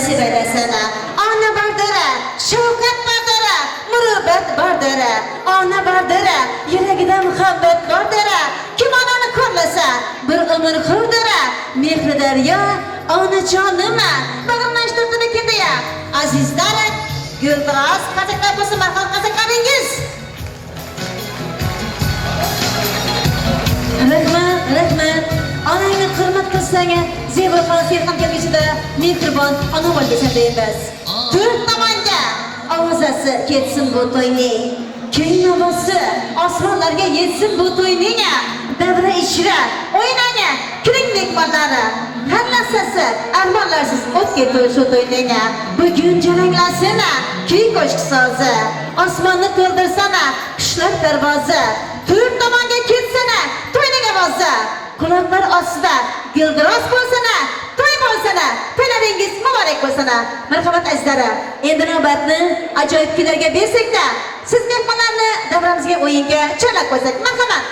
nasib aylasin. Ona bardara, shavqat bardara, muruvvat bardara, ona bardara, yuragida muhabbat bordara. Kim onani ko'rlasa, bir umr qurdara, mehri daryo, onajonima, bag'irlashtirdi kimdiya. Azizlarim, Guldiroz qaziqlar bo'lsa, marhol qaziqlaringiz. Rahmat. Onangni hurmat qilsangiz, Zebo xonasiga ham kelgishida mehribon ona bo'lgan deymiz. To'rt tomonga ovozasi ketsin bu to'yning. Keng navosi osmonlarga yetsin bu to'yning. Davra ishra, o'ynanga, kiring mehmonlari. Har narsasi armonlarsiz o'tga to'y to'yning. Bugun jaranglasin, kuy qo'shiq sozi. Osmonni to'ldirsana, qushlar parvozi. To'rt tomonga ketsin, to'yning ovozi. Quloqlar ostida guldiroz bo'lsana, to'y bo'lsana, to'ylaringiz muborak bo'lsana. Marhamat azizlarim, endi navbatni ajoyib kuylarga bersak-da, siz mehmonlarni davramizga o'yinga chorlab qo'ysak. Marhamat.